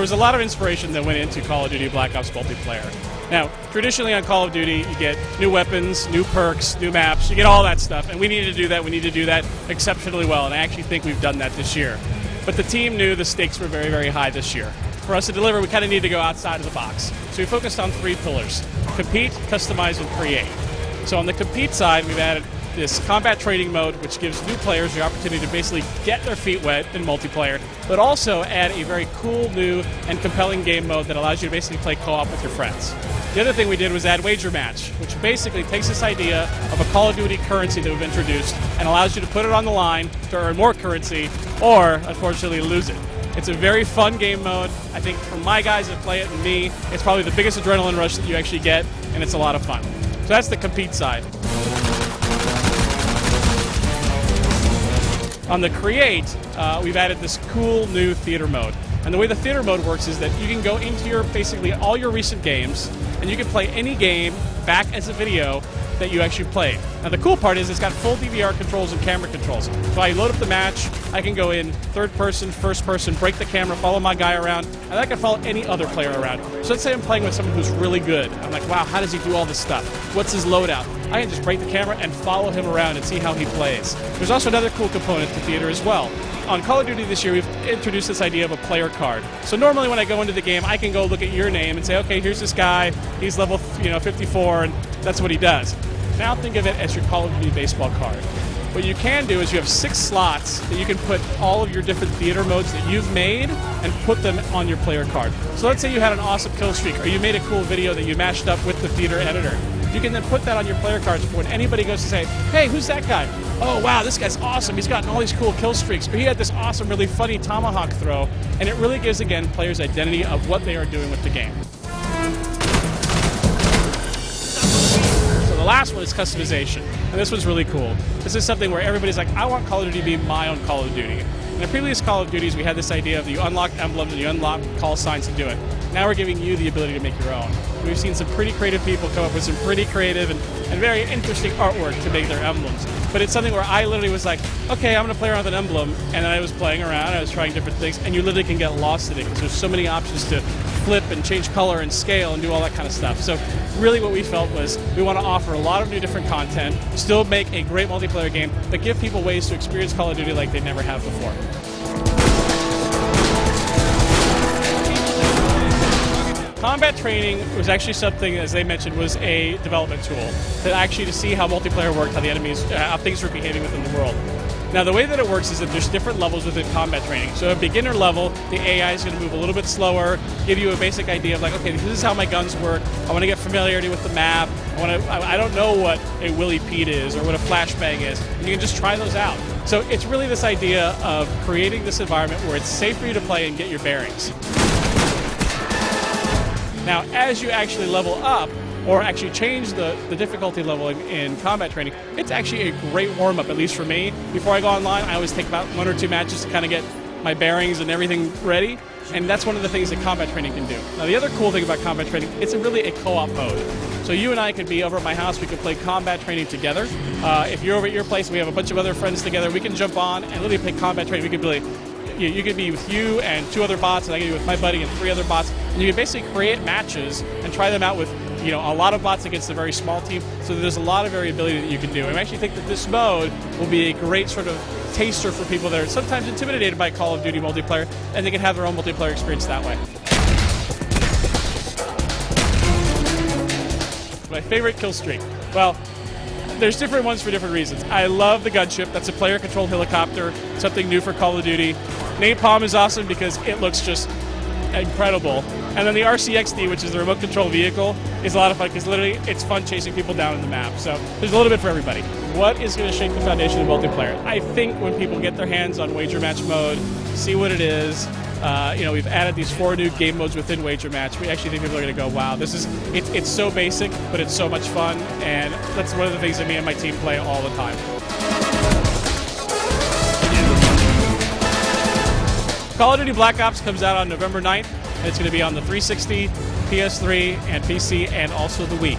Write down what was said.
was a lot of inspiration that went into Call of Duty Black Ops multiplayer. Now, traditionally on Call of Duty, you get new weapons, new perks, new maps, you get all that stuff, and we needed to do that. We need to do that exceptionally well, and I actually think we've done that this year. But the team knew the stakes were very, very high this year. For us to deliver, we kind of need to go outside of the box. So we focused on 3 pillars: compete, customize, and create. So on the compete side, we've added this combat training mode, which gives new players the opportunity to basically get their feet wet in multiplayer, but also add a very cool, new, and compelling game mode that allows you to basically play co-op with your friends. The other thing we did was add Wager Match, which basically takes this idea of a Call of Duty currency that we've introduced and allows you to put it on the line to earn more currency or, unfortunately, lose it. It's a very fun game mode. I think for my guys that play it and me, it's probably the biggest adrenaline rush that you actually get, and it's a lot of fun. So that's the compete side. On the create, we've added this cool new theater mode. And the way the theater mode works is that you can go into your basically all your recent games, and you can play any game back as a video that you actually played. Now the cool part is it's got full DVR controls and camera controls. So I load up the match, I can go in third person, first person, break the camera, follow my guy around, and I can follow any other player around. So let's say I'm playing with someone who's really good. I'm like, wow, how does he do all this stuff? What's his loadout? I can just break the camera and follow him around and see how he plays. There's also another cool component to theater as well. On Call of Duty this year, we've introduced this idea of a player card. So normally when I go into the game, I can go look at your name and say, okay, here's this guy, he's level 54, and that's what he does. Now think of it as your Call of Duty baseball card. What you can do is you have 6 slots that you can put all of your different theater modes that you've made and put them on your player card. So let's say you had an awesome kill streak, or you made a cool video that you mashed up with the theater editor. You can then put that on your player cards for when anybody goes to say, hey, who's that guy? Oh, wow, this guy's awesome. He's gotten all these cool kill streaks. Or he had this awesome, really funny tomahawk throw. And it really gives, again, players identity of what they are doing with the game. So the last one is customization. And this one's really cool. This is something where everybody's like, I want Call of Duty to be my own Call of Duty. In the previous Call of Duties, we had this idea of you unlock emblems and you unlock call signs to do it. Now we're giving you the ability to make your own. We've seen some pretty creative people come up with some pretty creative and very interesting artwork to make their emblems. But it's something where I literally was like, okay, I'm going to play around with an emblem, and then I was playing around, I was trying different things, and you literally can get lost in it because there's so many options to flip and change color and scale and do all that kind of stuff. So really what we felt was we want to offer a lot of new different content, still make a great multiplayer game, but give people ways to experience Call of Duty like they never have before. Combat training was actually something, as they mentioned, was a development tool that actually to see how multiplayer worked, how the enemies, how things were behaving within the world. Now the way that it works is that there's different levels within combat training. So at beginner level, the AI is going to move a little bit slower, give you a basic idea of like, okay, this is how my guns work. I want to get familiarity with the map. I don't know what a Willy Pete is or what a flashbang is. And you can just try those out. So it's really this idea of creating this environment where it's safe for you to play and get your bearings. Now, as you actually level up, or actually change the difficulty level in combat training, it's actually a great warm-up, at least for me. Before I go online, I always take about 1 or 2 matches to kind of get my bearings and everything ready, and that's one of the things that combat training can do. Now, the other cool thing about combat training, it's really a co-op mode. So you and I could be over at my house, we could play combat training together. If you're over at your place, we have a bunch of other friends together, we can jump on and literally play combat training. We could play. You could be with you and 2 other bots, and I could be with my buddy and 3 other bots, and you can basically create matches and try them out with a lot of bots against a very small team. So there's a lot of variability that you can do. And I actually think that this mode will be a great sort of taster for people that are sometimes intimidated by Call of Duty multiplayer, and they can have their own multiplayer experience that way. My favorite kill streak. Well, there's different ones for different reasons. I love the gunship. That's a player-controlled helicopter, something new for Call of Duty. Napalm is awesome because it looks just incredible. And then the RCXD, which is the remote control vehicle, is a lot of fun because literally it's fun chasing people down in the map. So there's a little bit for everybody. What is going to shake the foundation of multiplayer? I think when people get their hands on Wager Match mode, see what it is. We've added these 4 new game modes within Wager Match. We actually think people are going to go, wow, it's so basic, but it's so much fun, and that's one of the things that me and my team play all the time. Call of Duty Black Ops comes out on November 9th, and it's going to be on the 360, PS3, and PC, and also the Wii.